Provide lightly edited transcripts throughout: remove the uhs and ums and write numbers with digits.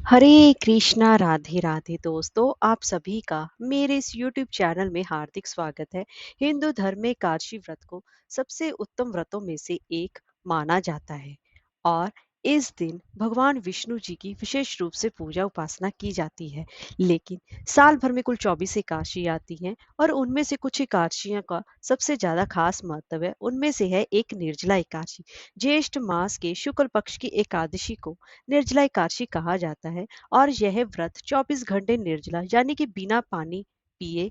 हरे कृष्णा राधे राधे दोस्तों, आप सभी का मेरे इस यूट्यूब चैनल में हार्दिक स्वागत है। हिंदू धर्म में एकादशी व्रत को सबसे उत्तम व्रतों में से एक माना जाता है और इस दिन भगवान विष्णु जी की विशेष रूप से पूजा उपासना की जाती है। लेकिन साल भर में कुल 24 एकादशी आती हैं और उनमें से कुछ एकादशियों का सबसे ज्यादा खास महत्व है। उनमें से है एक निर्जला एकादशी। ज्येष्ठ मास के शुक्ल पक्ष की एकादशी को निर्जला एकादशी कहा जाता है और यह व्रत 24 घंटे निर्जला यानी कि बिना पानी पिए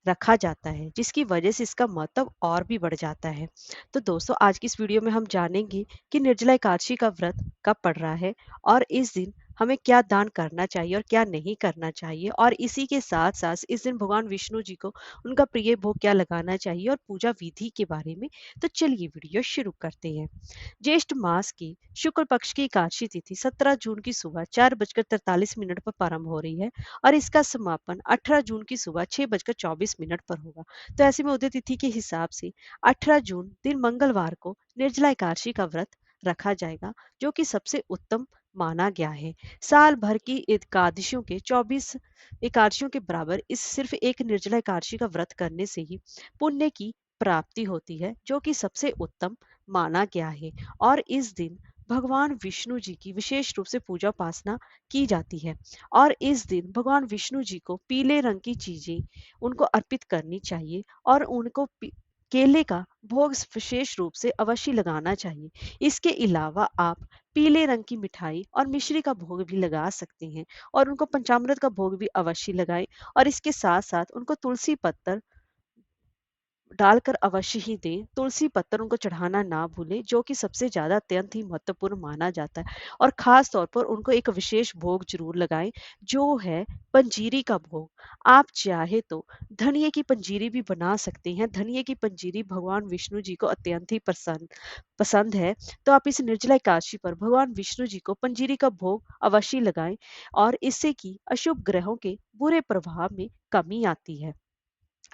रखा जाता है, जिसकी वजह से इसका महत्व और भी बढ़ जाता है। तो दोस्तों, आज की इस वीडियो में हम जानेंगे कि निर्जला एकादशी का व्रत कब पड़ रहा है और इस दिन हमें क्या दान करना चाहिए और क्या नहीं करना चाहिए, और इसी के साथ साथ इस दिन भगवान विष्णु जी को उनका प्रिय भोग क्या लगाना चाहिए और पूजा विधि के बारे में। तो चलिए वीडियो शुरू करते हैं। ज्येष्ठ मास की शुक्ल पक्ष की एकादशी तिथि 17 जून की सुबह 4:43 पर प्रारंभ हो रही है और इसका समापन 18 जून की सुबह 6:24 पर होगा। तो ऐसे में उदय तिथि के हिसाब से 18 जून दिन मंगलवार को निर्जला एकादशी का व्रत रखा जाएगा, जो कि सबसे उत्तम माना गया है। साल भर की एकादशियों के 24 एकादशियों के बराबर इस सिर्फ एक निर्जला एकादशी का व्रत करने से ही पुण्य की प्राप्ति होती है, जो कि सबसे उत्तम माना गया है। और इस दिन भगवान विष्णु जी की विशेष रूप से पूजा उपासना की जाती है और इस दिन भगवान विष्णु जी को पीले रंग की चीजें उनको अर्पित करनी चाहिए और उनको केले का भोग विशेष रूप से अवश्य लगाना चाहिए। इसके अलावा आप पीले रंग की मिठाई और मिश्री का भोग भी लगा सकते हैं और उनको पंचामृत का भोग भी अवश्य लगाएं और इसके साथ साथ उनको तुलसी पत्तर डालकर अवश्य ही दें। तुलसी पत्तर उनको चढ़ाना ना भूलें, जो कि सबसे ज़्यादा अत्यंत ही महत्वपूर्ण माना जाता है। और ख़ास तौर पर उनको एक विशेष भोग ज़रूर लगाएँ, जो है पंजीरी का भोग। आप चाहे तो धनिये की पंजीरी भी बना सकते हैं। धनिये की पंजीरी भगवान विष्णु जी को अत्यंत ही पसंद पसंद है। तो आप इस निर्जला एकादशी पर भगवान विष्णु जी को पंजीरी का भोग अवश्य लगाएँ और इससे कि अशुभ ग्रहों के बुरे प्रभाव में कमी आती है।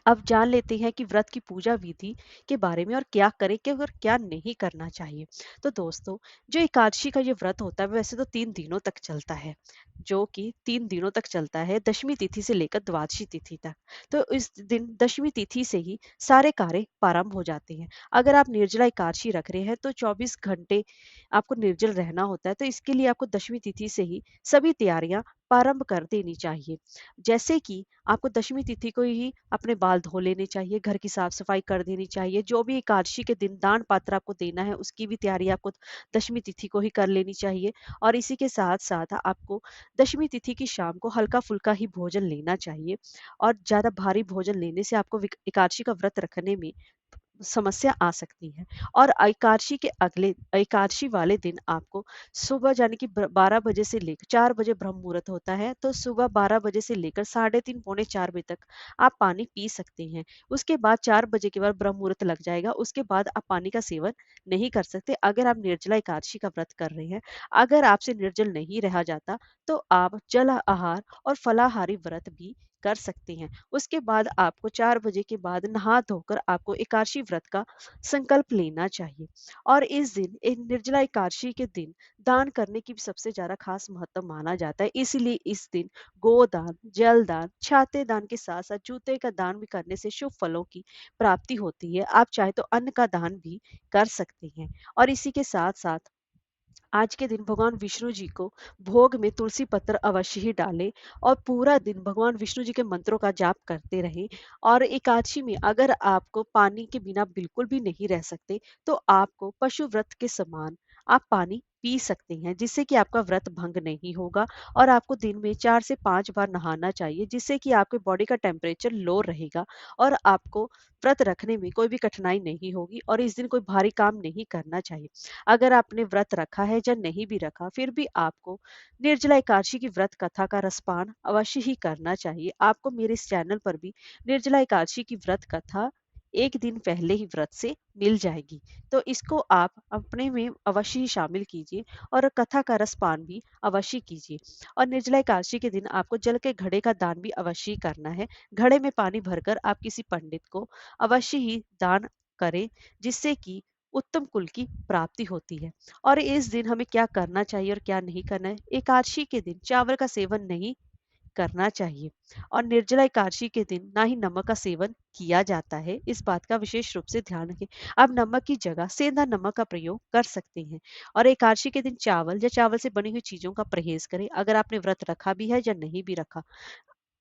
अब जान लेते हैं कि व्रत की पूजा विधि के बारे में और क्या करें कि और क्या नहीं करना चाहिए। तो दोस्तों, जो एकादशी का ये व्रत होता है वैसे तो 3 दिनों तक चलता है, जो कि 3 दिनों तक चलता है, दशमी तिथि से लेकर द्वादशी तिथि तक। तो इस दिन दशमी तिथि से ही सारे कार्य प्रारंभ हो जाते हैं। अगर आप निर्जला एकादशी रख रहे हैं तो 24 घंटे आपको निर्जल रहना होता है, तो इसके लिए आपको दशमी तिथि से ही सभी तैयारियां प्रारंभ कर देनी चाहिए। जैसे कि आपको दशमी तिथि को ही अपने बाल धो लेने चाहिए, घर की साफ सफाई कर देनी चाहिए, जो भी एकादशी के दिन दान पात्र आपको देना है उसकी भी तैयारी आपको दशमी तिथि को ही कर लेनी चाहिए। और इसी के साथ साथ आपको दशमी तिथि की शाम को हल्का फुल्का ही भोजन लेना चाहिए और ज्यादा भारी भोजन लेने से आपको एकादशी का व्रत रखने में समस्या आ सकती है। और एकादशी के अगले एकादशी वाले दिन आपको सुबह यानी कि 12 बजे से लेकर 4 बजे ब्रह्म मुहूर्त होता है, तो सुबह 12 बजे से लेकर 3:30 पौने 4 बजे तक आप पानी पी सकते हैं। उसके बाद 4 बजे के बाद ब्रह्म मुहूर्त लग जाएगा, उसके बाद आप पानी का सेवन नहीं कर सकते अगर आप निर्जला एकादशी का व्रत कर रहे हैं। अगर आपसे निर्जल नहीं रहा जाता तो आप जल आहार और फलाहारी व्रत भी कर सकते हैं। उसके बाद आपको 4 बजे के बाद नहा धोकर आपको एकादशी व्रत का संकल्प लेना चाहिए। और इस दिन एक निर्जला एकादशी के दिन दान करने की भी सबसे ज्यादा खास महत्व माना जाता है। इसलिए इस दिन गोदान, जल दान, छाते दान के साथ साथ जूते का दान भी करने से शुभ फलों की प्राप्ति होती है। आप चाहे तो अन्न का दान भी कर सकते हैं। और इसी के साथ साथ आज के दिन भगवान विष्णु जी को भोग में तुलसी पत्र अवश्य ही डालें और पूरा दिन भगवान विष्णु जी के मंत्रों का जाप करते रहें। और एकादशी में अगर आपको पानी के बिना बिल्कुल भी नहीं रह सकते तो आपको पशु व्रत के समान आप पानी पी सकते हैं, जिससे कि आपका व्रत भंग नहीं होगा। और आपको दिन में 4 से 5 बार नहाना चाहिए, जिससे कि आपके बॉडी का टेम्परेचर लो रहेगा और आपको व्रत रखने में कोई भी कठिनाई नहीं होगी। और इस दिन कोई भारी काम नहीं करना चाहिए। अगर आपने व्रत रखा है या नहीं भी रखा, फिर भी आपको निर्जला एकादशी की व्रत कथा का रसपान अवश्य ही करना चाहिए। आपको मेरे इस चैनल पर भी निर्जला एकादशी की व्रत कथा एक दिन पहले ही व्रत से मिल जाएगी। तो इसको आप अपने में अवश्य ही शामिल कीजिए और कथा का रसपान भी अवश्य कीजिए। और निर्जला एकादशी के दिन आपको जल के घड़े का दान भी अवश्य ही करना है। घड़े में पानी भरकर आप किसी पंडित को अवश्य ही दान करें, जिससे कि उत्तम कुल की प्राप्ति होती है। और इस दिन हमें क्या करना चाहिए और क्या नहीं करना है? एकादशी के दिन चावल का सेवन नहीं करना चाहिए और निर्जला एकादशी के दिन ना ही नमक का सेवन किया जाता है। इस बात का विशेष रूप से ध्यान रखें। आप नमक की जगह सेंधा नमक का प्रयोग कर सकते हैं और एकादशी के दिन चावल या चावल से बनी हुई चीजों का परहेज करें। अगर आपने व्रत रखा भी है या नहीं भी रखा,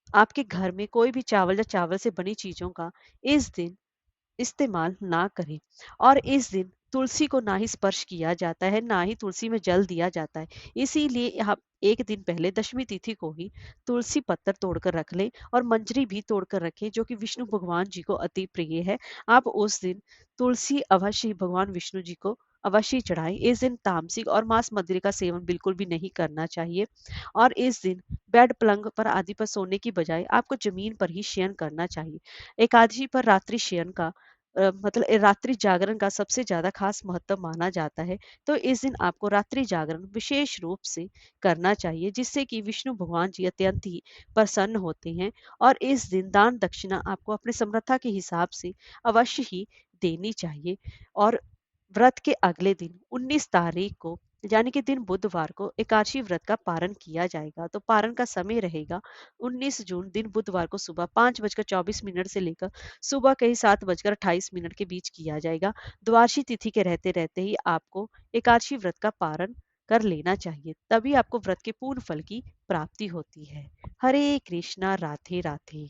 आपके घर में कोई भी चावल या चावल से बनी चीजों का इस दिन इस्तेमाल ना करें। और इस दिन तुलसी को ना ही स्पर्श किया जाता है, ना ही तुलसी में जल दिया जाता है। इसीलिए हम एक दिन पहले दशमी तिथि को ही तुलसी पत्तर तोड़कर रख लें और मंजरी भी तोड़कर रखें, जो कि विष्णु भगवान जी को अति प्रिय है। आप उस दिन तुलसी अवश्य ही भगवान विष्णु जी को अवश्य चढ़ाएं। इस दिन तामसिक और मांस मदिरा का सेवन बिल्कुल भी नहीं करना चाहिए और इस दिन बेड पलंग पर आदि पर सोने की बजाय आपको जमीन पर ही शयन करना चाहिए। एकादशी पर रात्रि शयन का मतलब रात्रि जागरण का सबसे ज्यादा खास महत्व माना जाता है। तो इस दिन आपको रात्रि जागरण विशेष रूप से करना चाहिए, जिससे कि विष्णु भगवान जी अत्यंत ही प्रसन्न होते हैं। और इस दिन दान दक्षिणा आपको अपने समर्था के हिसाब से अवश्य ही देनी चाहिए। और व्रत के अगले दिन 19 तारीख को यानी कि दिन बुधवार को एकादशी व्रत का पारण किया जाएगा। तो पारण का समय रहेगा 19 जून दिन बुधवार को सुबह 5:24 से लेकर सुबह के ही 7:28 के बीच किया जाएगा। द्वादशी तिथि के रहते रहते ही आपको एकादशी व्रत का पारण कर लेना चाहिए, तभी आपको व्रत के पूर्ण फल की प्राप्ति होती है। हरे कृष्णा, राधे राधे।